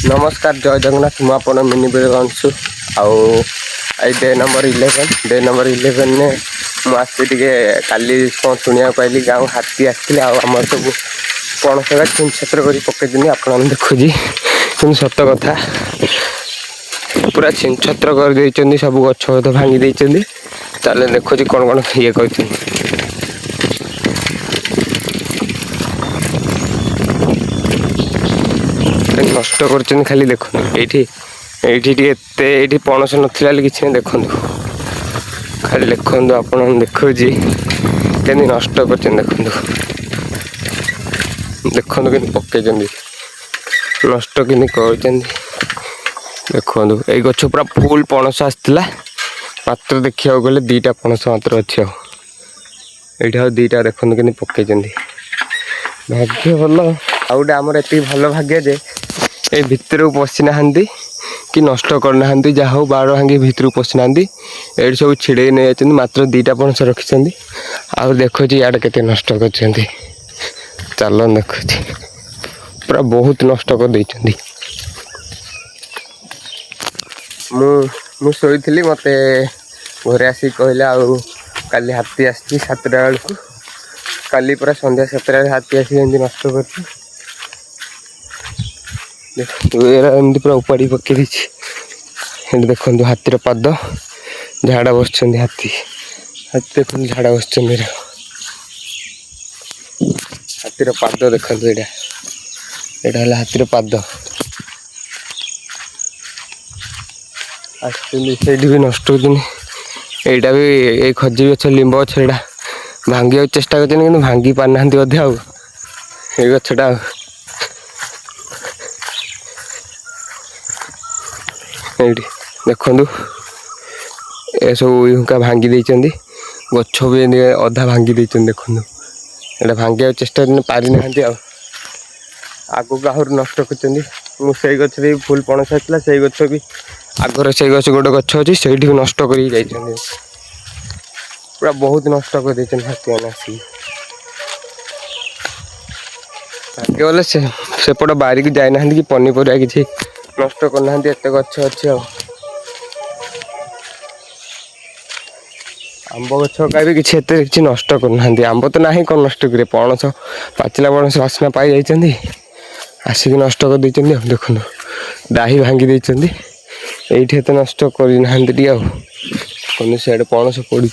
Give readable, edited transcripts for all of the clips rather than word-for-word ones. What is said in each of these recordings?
नमस्कार जय जगन्नाथ मुझे मिनी अंशु आउ डे नंबर 11 ने मुझे काली कौन शुणा पाइली गाँव हाथी आसते आम सब पणस गाछ छेत्र कर पकईदी आप देखुची कि सत कथा पूरा छिन छत्र कर सब गछ भांगी चले देखुची कौन कौन ये कर नष्ट कर खाली देखो ये पणस ना कि देखु खाली देखु आप देखुची के नष्ट कर देखु देखु कि पकई नष्ट कि कर देखु ये गछ पूरा फुल पणस आसला मात्र देखा गले दीटा पणस मात्र अच्छे ये दीटा देखु कि पकई भाग्य भल आउटे आमर ये भल भाग्य जे ये भितर पशि ना कि नष्ट करना जहाँ हो बाड़ भांगी भितर पशि ना ये सब छिड़े नहीं जाती मात्र दीटा पणस रखिंट आउ देखो इे के नष्ट कर चल देखु पूरा बहुत नष्ट कर देती शोली मत घरे आसिक कहले आउ काली हाथी आसी 7टा बेलू काली पूरा संध्या 7टा हाथी आसी नष्ट कर एमती पूरा उपाड़ी पकई देखो हाथीर पाद झाड़ा बस हाथी हाथी देखो झाड़ा बस हाथीर पाद देखो यहाँ हाथीर पाद आसटी भी नष्ट होटा भी ये खजी गछ लिंब गछ यहाँ भांगे चेष्टा कर भांगी पार ना अधे आउ गछटा देखु ये सब युका भांगी देती गछ भी अधा भांगी देती देखु ये भांगे चेष्टा पारि ना आगक आहर नष्ट कर गछ फुल पणस होता से गछ भी आगर से गछ गोटे गछ अच्छी से नष्ट कर पूरा बहुत नष्ट कर हाथी मैंने आसिक भाग्य गले सेपट बारी की जाना कि पनीपरिया किसी नष्ट करना एत गछ अच्छी आंब गछ का भी किसी नष्ट करना आंब तो ना कौन नष्ट करे पणस पाचिला पणस बासना पाई जाइए आसिक नष्ट कर देखु डाही भांगी देते ये नष्ट करना सीआडे पणस पड़ी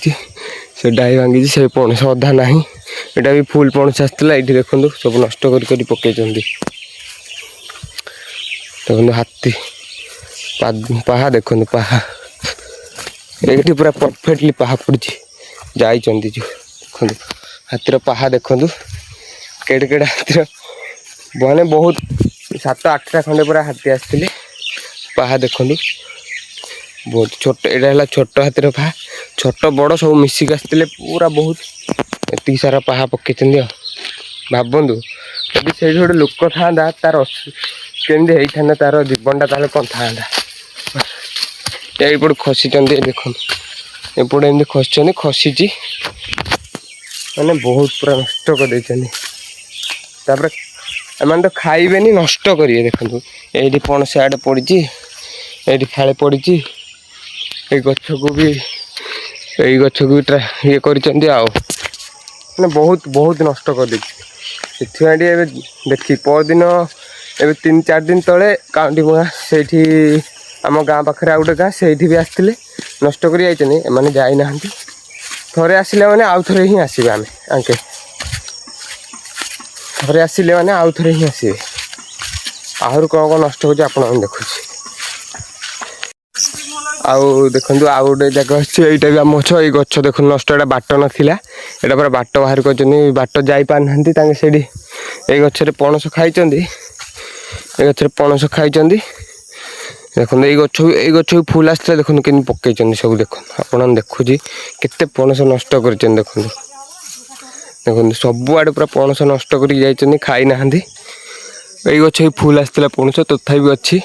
से डाही भांगी से पणस अधा ना यहाँ भी फुल पणस आसला ये देखो सब नष्ट कर पकई देखो हाथी पाहा देखो पाहा ये पूरा परफेक्टली पाहा पड़ी जा देखो हाथीर पाहा देखो केड़े केड़े हाथीर मैंने बहुत 7-8टा खंडे पूरा हाथी आसते पाहा देखो बहुत छोट यहाँ छोट हाथीर पाहा छोट बड़ सब मिसिक आसते पूरा बहुत एति सारा पाहा पकई भावतु यदि से गोटे लोक था तार केमती होता तार जीवनटा ताल कौन था यपट खसी देखो एपटे एमती खसी खसी मैंने बहुत पूरा नष्ट कर एम तो खाइबे नष्ट करेंगे देखो ये पणस आड़े पड़ी ये फाड़े पड़ी ये गछ को भी ये कर बहुत बहुत नष्ट कर देखी परदिन ए 3-4 दिन तले काउंटी मुआ से आम गाँ पाखे आउ गोटे गाँ से भी आसते नष्ट कर जाना थे आसिले मैंने आउ थे ही आसवे आम आंके थे आसिले मैंने आउ थे ही आसवे आहर कौन कौन नष्ट हो देखुच आउ देखो आउ गोटे जगह अच्छे यहाँ भी आम गछ ये गछ देख नष्ट यहाँ बाट नाला यहाँ पूरा बाट बाहर कर बाट जापार ना से गचर पणस खाई गचर पणस खाई देखो ये गछ भी फुल आसला देखो कि पकई सब देखो आप देखुची केते पणस नष्ट कर देखो देखो सबुआड़े पूरा पणस नष्ट कर खाई ना ये गछ भी फुल आसला पणस तथा अच्छी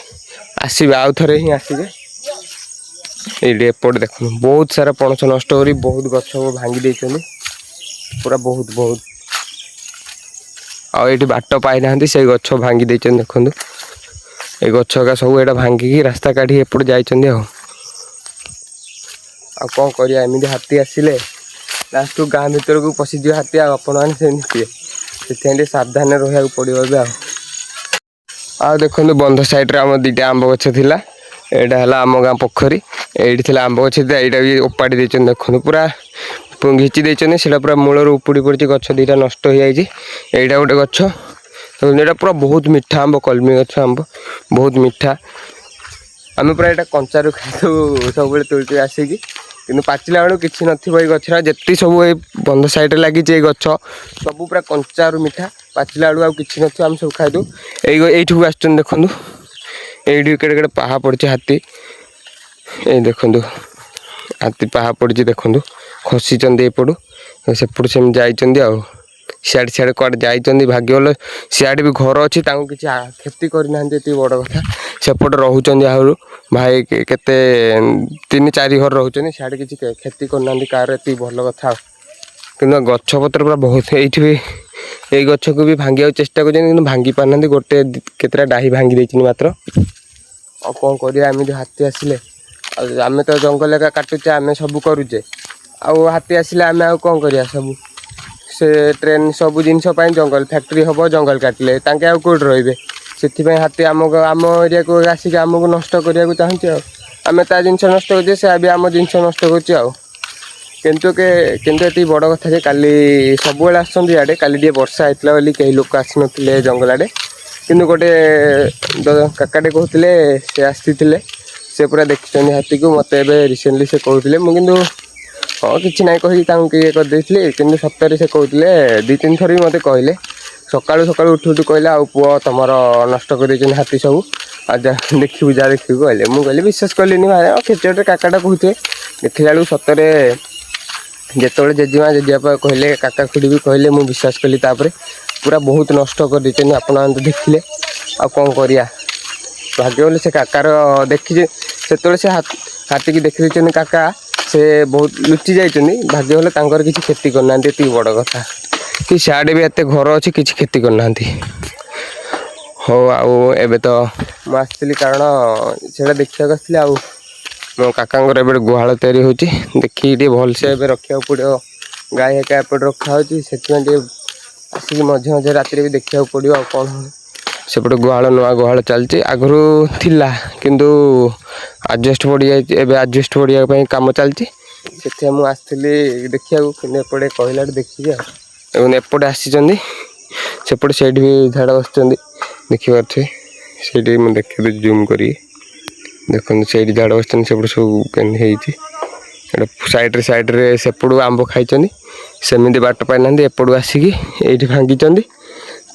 आसवे आउ थे ही आसवे ये एपट देखो बहुत सारा पणस नष्ट कर बहुत गछ भांगी देते पूरा बहुत बहुत आउ ये बाट पाई ना से गछ भांगी देते देखो এই ଗଛ ଏକା ସବୁ ଏଇଟା ଭାଙ୍ଗିକି ରାସ୍ତା କାଢ଼ି ଏପଟେ ଯାଇଛନ୍ତି ଆଉ କ'ଣ କରିବା ଏମିତି ହାତୀ ଆସିଲେ ଲାଷ୍ଟକୁ ଗାଁ ଭିତରକୁ ପଶିଯିବ ହାତୀ ଆଉ ଆପଣମାନେ ସେମିତି ସେଥିପାଇଁ ଟିକେ ସାବଧାନରେ ରହିବାକୁ ପଡ଼ିବ ଏବେ ଆଉ ଦେଖନ୍ତୁ ବନ୍ଧ ସାଇଡ଼୍ରେ ଆମର 2ଟା ଆମ୍ବ ଗଛ ଥିଲା ଏଇଟା ହେଲା ଆମ ଗାଁ ପୋଖରୀ ଏଇଠି ଥିଲା ଆମ୍ବ ଗଛ ଏଇଟା ବି ଓପାଡ଼ି ଦେଇଛନ୍ତି ଦେଖନ୍ତୁ ପୁରା ଘିଚି ଦେଇଛନ୍ତି ସେଇଟା ପୁରା ମୂଳରୁ ଉପୁଡ଼ି ପଡ଼ିଛି ଗଛ 2ଟା ନଷ୍ଟ ହେଇଯାଇଛି ଏଇଟା ଗୋଟେ ଗଛ ଏଇଟା ପୁରା ବହୁତ ମିଠା ଆମ୍ବ କଲମି ଗଛ ଆମ୍ବ ବହୁତ ମିଠା ଆମେ ପୁରା ଏଇଟା କଞ୍ଚାରୁ ଖାଇଦେବୁ ସବୁବେଳେ ତୋଳିକି ଆସିକି କିନ୍ତୁ ପାଚିଲା ବେଳକୁ କିଛି ନଥିବ ଏଇ ଗଛରେ ଯେତିକି ସବୁ ଏଇ ବନ୍ଧ ସାଇଡ଼୍ରେ ଲାଗିଛି ଏଇ ଗଛ ସବୁ ପୁରା କଞ୍ଚାରୁ ମିଠା ପାଚିଲା ବେଳକୁ ଆଉ କିଛି ନଥିବ ଆମେ ସବୁ ଖାଇଦେବୁ এইଠିକୁ ଆସିଛନ୍ତି ଦେଖନ୍ତୁ ଏଇଠି କେଡ଼େ ପାହା ପଡ଼ିଛି ହାତୀ ଏଇ ଦେଖନ୍ତୁ ହାତୀ ପାହା ପଡ଼ିଛି ଦେଖନ୍ତୁ ଖସିଛନ୍ତି ଏପଟୁ ସେପଟୁ ସେମିତି ଯାଇଛନ୍ତି ଆଉ ସିଆଡ଼େ କୁଆଡ଼େ ଯାଇଛନ୍ତି ଭାଗ୍ୟ ଭଲ ସିଆଡ଼େ ବି ଘର ଅଛି ତାଙ୍କୁ କିଛି କ୍ଷତି କରିନାହାନ୍ତି ଏତିକି ବଡ଼ କଥା ସେପଟେ ରହୁଛନ୍ତି ଆହୁରି ଭାଇ କେତେ 3-4 ଘର ରହୁଛନ୍ତି ସିଆଡ଼େ କିଛି କ୍ଷତି କରିନାହାନ୍ତି କାହାର ଏତିକି ଭଲ କଥା ଆଉ କିନ୍ତୁ ଗଛପତ୍ର ପୁରା ବହୁତ ଏଇଠି ବି ଏଇ ଗଛକୁ ବି ଭାଙ୍ଗିବାକୁ ଚେଷ୍ଟା କରୁଛନ୍ତି କିନ୍ତୁ ଭାଙ୍ଗି ପାରୁନାହାନ୍ତି ଗୋଟେ କେତେଟା ଡାହି ଭାଙ୍ଗି ଦେଇଛନ୍ତି ମାତ୍ର ଆଉ କ'ଣ କରିବା ଏମିତି ହାତୀ ଆସିଲେ ଆଉ ଆମେ ତ ଜଙ୍ଗଲ ଏକା କାଟୁଛେ ଆମେ ସବୁ କରୁଛେ ଆଉ ହାତୀ ଆସିଲେ ଆମେ ଆଉ କ'ଣ କରିବା ସବୁ ସେ ଟ୍ରେନ୍ ସବୁ ଜିନିଷ ପାଇଁ ଜଙ୍ଗଲ ଫ୍ୟାକ୍ଟ୍ରି ହେବ ଜଙ୍ଗଲ କାଟିଲେ ତାଙ୍କେ ଆଉ କେଉଁଠି ରହିବେ ସେଥିପାଇଁ ହାତୀ ଆମ ଏରିଆକୁ ଆସିକି ଆମକୁ ନଷ୍ଟ କରିବାକୁ ଚାହୁଁଛି ଆଉ ଆମେ ତା ଜିନିଷ ନଷ୍ଟ କରୁଛେ ସେ ବି ଆମ ଜିନିଷ ନଷ୍ଟ କରୁଛି ଆଉ କିନ୍ତୁ ଏତିକି ବଡ଼ କଥା ଯେ କାଲି ସବୁବେଳେ ଆସୁଛନ୍ତି ଇଆଡ଼େ କାଲି ଟିକେ ବର୍ଷା ହେଇଥିଲା ବୋଲି କେହି ଲୋକ ଆସିନଥିଲେ ଜଙ୍ଗଲ ଆଡ଼େ କିନ୍ତୁ ଗୋଟେ କାକାଟେ କହୁଥିଲେ ସେ ଆସିଥିଲେ ସେ ପୁରା ଦେଖିଛନ୍ତି ହାତୀକୁ ମୋତେ ଏବେ ରିସେଣ୍ଟଲି ସେ କହୁଥିଲେ ମୁଁ କିନ୍ତୁ ହଁ କିଛି ନାହିଁ କହିକି ତାଙ୍କୁ ଇଏ କରିଦେଇଥିଲି କିନ୍ତୁ ସତରେ ସେ କହୁଥିଲେ 2-3 ଥର ବି ମୋତେ କହିଲେ ସକାଳୁ ଉଠୁ କହିଲେ ଆଉ ପୁଅ ତମର ନଷ୍ଟ କରିଦେଇଛନ୍ତି ହାତୀ ସବୁ ଆଉ ଦେଖିବୁ କହିଲେ ମୁଁ କହିଲି ବିଶ୍ୱାସ କଲିନି ଭାଇ କେତେ ଗୋଟେ କାକାଟା କହୁଥିବେ ଦେଖିଲା ବେଳକୁ ସତରେ ଯେତେବେଳେ ଜେଜେବାପା କହିଲେ କାକା ଖୁଡ଼ି ବି କହିଲେ ମୁଁ ବିଶ୍ୱାସ କଲି ତାପରେ ପୁରା ବହୁତ ନଷ୍ଟ କରିଦେଇଛନ୍ତି ଆପଣମାନେ ତ ଦେଖିଲେ ଆଉ କ'ଣ କରିବା ଭାଗ୍ୟ ବୋଲି ସେ କାକାର ଦେଖିଛି ସେତେବେଳେ ସେ ହାତୀକି ଦେଖିଦେଇଛନ୍ତି କାକା ସେ ବହୁତ ଲୁଚି ଯାଇଛନ୍ତି ଭାଗ୍ୟ ହେଲେ ତାଙ୍କର କିଛି କ୍ଷତି କରିନାହାନ୍ତି ଏତିକି ବଡ଼ କଥା କି ସିଆଡ଼େ ବି ଏତେ ଘର ଅଛି କିଛି କ୍ଷତି କରିନାହାନ୍ତି ହଉ ଆଉ ଏବେ ତ ମୁଁ ଆସିଥିଲି କାରଣ ସେଇଟା ଦେଖିବାକୁ ଆସିଥିଲି ଆଉ ମୋ କାକାଙ୍କର ଏବେ ଗୁହାଳ ତିଆରି ହେଉଛି ଦେଖିକି ଟିକେ ଭଲସେ ଏବେ ରଖିବାକୁ ପଡ଼ିବ ଗାଈ ହେକା ଏପଟେ ରଖାହେଉଛି ସେଥିପାଇଁ ଟିକେ ଆସିକି ମଝିରେ ରାତିରେ ବି ଦେଖିବାକୁ ପଡ଼ିବ ଆଉ କ'ଣ ସେପଟେ ନୂଆ ଗୁହାଳ ଚାଲିଛି ଆଗରୁ ଥିଲା କିନ୍ତୁ ଆଜବେଷ୍ଟ ପଡ଼ିଯାଇଛି ଏବେ ଆଜବେଷ୍ଟ ପଡ଼ିବା ପାଇଁ କାମ ଚାଲିଛି ସେଥିପାଇଁ ମୁଁ ଆସିଥିଲି ଦେଖିବାକୁ କିନ୍ତୁ ଏପଟେ କହିଲାଠୁ ଦେଖିବି ଆଉ ଏବଂ ଏପଟେ ଆସିଛନ୍ତି ସେପଟେ ସେଇଠି ବି ଝାଡ଼ ବସିଛନ୍ତି ଦେଖିପାରୁଥିବେ ସେଇଠି ମୁଁ ଦେଖେଇଦେବି ଜୁମ୍ କରିକି ଦେଖନ୍ତୁ ସେଇଠି ଝାଡ଼ ବସିଛନ୍ତି ସେପଟେ ସବୁ ହେଇଛି ସାଇଡ଼୍ରେ ସେପଟୁ ଆମ୍ବ ଖାଇଛନ୍ତି ସେମିତି ବାଟ ପାଇନାହାନ୍ତି ଏପଟୁ ଆସିକି ଏଇଠି ଭାଙ୍ଗିଛନ୍ତି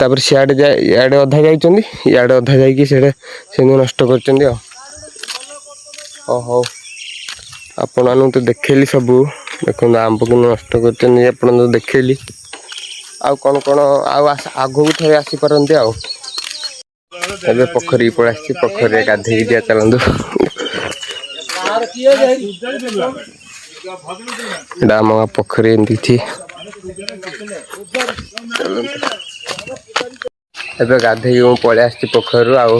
ତାପରେ ସିଆଡ଼େ ଇଆଡ଼େ ଅଧା ଯାଇଛନ୍ତି ଇଆଡ଼େ ଅଧା ଯାଇକି ସେମିତି ନଷ୍ଟ କରିଛନ୍ତି ଆଉ ହଉ ଆପଣମାନଙ୍କୁ ତ ଦେଖେଇଲି ସବୁ ଦେଖନ୍ତୁ ଆମ୍ବ କିନ୍ତୁ ନଷ୍ଟ କରିଛନ୍ତି ଆପଣଙ୍କୁ ଦେଖେଇଲି ଆଉ କ'ଣ ଆଉ ଆଗକୁ ଥରେ ଆସିପାରନ୍ତି ଆଉ ଏବେ ପୋଖରୀକି ପଳେଇ ଆସିଛି ପୋଖରୀରେ ଗାଧେଇକି ଯିବା ଚାଲନ୍ତୁ ଏଇଟା ଆମ ପୋଖରୀ ଏମିତି ଏବେ ଗାଧେଇକି ମୁଁ ପଳେଇ ଆସିଛି ପୋଖରୀରୁ ଆଉ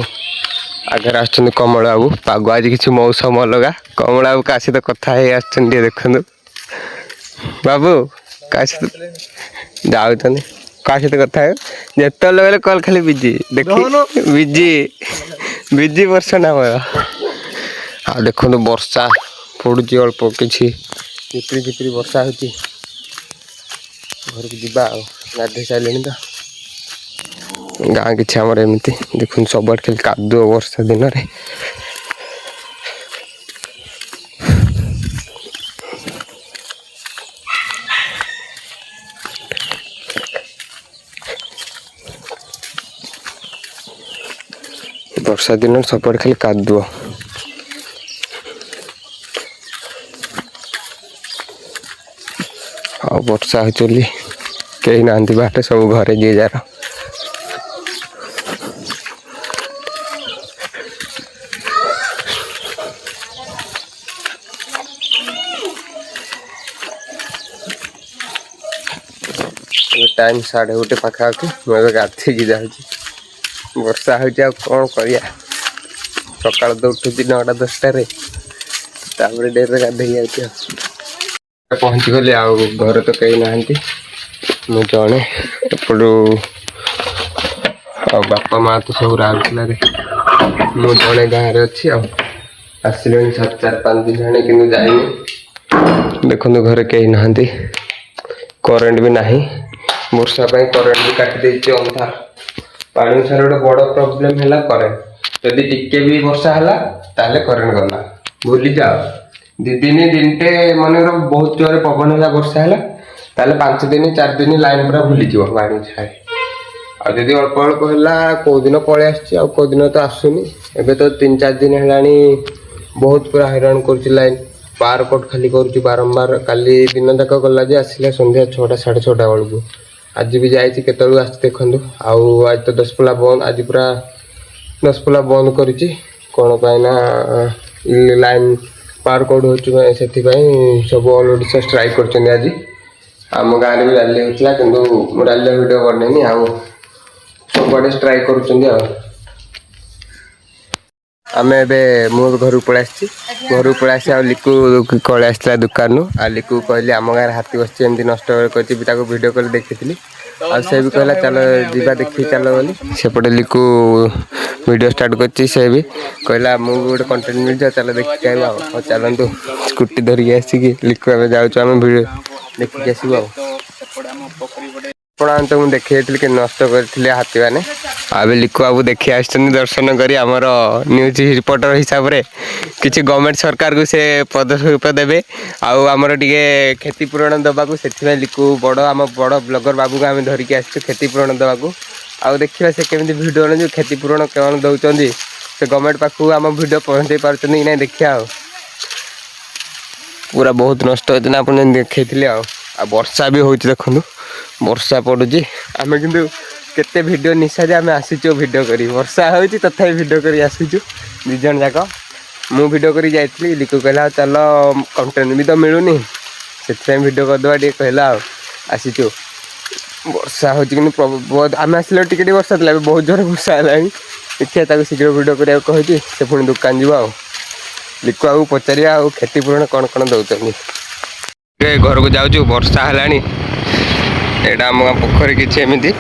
ଆଗରେ ଆସୁଛନ୍ତି କମଳ ବାବୁ ପାଗ ଆଜି କିଛି ମୌସମ ଅଲଗା କମଳ ବାବୁ କାହା ସହିତ କଥା ହେଇ ଆସୁଛନ୍ତି ଟିକେ ଦେଖନ୍ତୁ ବାବୁ କାହା ସହିତ ଯାଉଛନ୍ତି କାହା ସହିତ କଥା ହେବେ ଯେତେବେଳେ ଗଲେ କଲ୍ ଖାଲି ବିଜି ବିଜି ପର୍ସନ୍ ଆମର ଆଉ ଦେଖନ୍ତୁ ବର୍ଷା ପଡ଼ୁଛି ଅଳ୍ପ କିଛି ଝିପିରି ବର୍ଷା ହେଉଛି ଘରକୁ ଯିବା ଆଉ ଗାଧେଇ ସାରିଲେଣି ତ ଗାଁ କିଛି ଆମର ଏମିତି ଦେଖନ୍ତୁ ସବୁଆଡ଼େ ଖାଲି କାଦୁଅ ବର୍ଷା ଦିନରେ ବର୍ଷା ଦିନରେ ସବୁଆଡ଼େ ଖାଲି କାଦୁଅ ଆଉ ବର୍ଷା ହେଉଛି ବୋଲି କେହି ନାହାନ୍ତି ବାଟେ ସବୁ ଘରେ ଯିଏ ଯାର टाइम 1:30 ପାଖାପାଖି ମୁଁ ଏବେ ଗାଧେଇକି ଯାଉଛି ବର୍ଷା ହେଉଛି ଆଉ କ'ଣ କରିବା सकाल तो उठुची 9टा 10टारे डेरे गाधे पहुँची गली आउ घर तो कहीं ना मु जड़े एपटू बापा माँ तो सब राउरकेला मु जड़े गाँव अच्छी आसिले 4-5 दिन जाने कि जाइनि देखो घर कहीं ना करेन्ट भी नहीं वर्षा करेन्ट भी काटी अंधार पानी सार गोटे बड़ प्रोब्लेम है करेन्ट जदि टिके भी वर्षा है ताले करेन्ट गला भूली जाओ 2 दिन दिनटे मन बहुत जोर पवन है वर्षा है ताले 5 दिन 4 दिन लाइन पूरा भूली जाओ पानी छाए आदि अल्प अल्प है कौ दिन पलि आउ दिन तो आसुनी एबे तो 3-4 दिन है बहुत पूरा हैरान कर लाइन पावर कट खाली कर बारंबार काली दिन तक गला जे आसला संध्या 6टा 6:30 बेलू आज भी जाइए केत देखु आज तो 10 पला बंद आज पूरा 10 पला बंद कर कौन पाइना लाइन पावर कट हो सब ऑल ओडिशा स्ट्राइक कर आज आम गाँव भी रैली होता कि रैली वीडियो बनैनी आउ सबुआडे स्ट्राइक कर आम ए घर पलि घर पलि आ लिकु कल आसला दुकान आ लिकु कहली आम गाँव हाथी बस नष्ट कर वीडियो कल देखी आ से भी कहला चलो जीवा देखी चलो बोली सेपटे लिकु वीडियो स्टार्ट कर से भी कहला मुझे गोटे कंटेंट मिल जाए चलो देखिक आउ चलतु स्कूटी धरिकी आसिक लिकु आम जाऊँ वीडियो देखिक आसबू तो मुझे देखी कि नष्ट करते हाथी मैंने अभी लिकु बाबू देखी आस दर्शन कर आमर न्यूज रिपोर्टर हिसाब से किसी गवर्नमेंट सरकार को से पदक्षेप देवे आमर टे क्षतिपूरण दवाक से लिकु बड़ आम बड़ ब्लगर बाबू को आम धरिकी आस क्षतिपूरण दवाक आउ देखा से केमी भिड जो क्षतिपूरण कौन दौरान से गवर्नमेंट पाखु आम भिड पहुँचे पार्टी कि ना देखिया पूरा बहुत नष्ट होता आप देखी आ वर्षा भी हो देखु वर्षा पड़ुची आम कि केते वीडियो निशा जे आम आसीचु वीडियो करी वर्षा होती तथापि वीडियो करी आसीचु 2 जन जाक मु वीडियो करी जाइली लिकु कहला चल कंटेंट भी तो मिलूनी से वीडियो करदे टे कहला आसीचु वर्षा हो बहुत आम आसले टिके वर्षा था बहुत जोर वर्षा है देखिए शीघ्र वीडियो करा कही से पुणी दुकान जीव लिकु बाबू पचार क्षतिपूरण कौन कौन दौरान घर को जाऊँ वर्षा है एटा आम गाँ पोखरी किसी एमती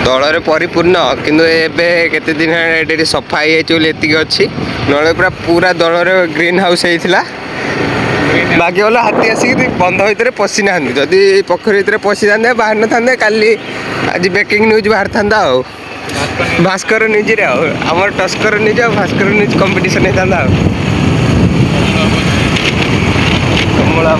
दल परिपूर्ण किंतु एबे केते दिन है सफा होती अच्छी नले पूरा पूरा दल ग्रीन हाउस होता बाकी बोला हाथी आसिक बंध भितर पशि ना जदि पोखरी भितर पशि था बाहर न था काली आज ब्रेकिंग न्यूज बाहर था भास्कर न्यूज रे आमर टस्कर न्यूज और भास्कर न्यूज कंपटीशन होता कमला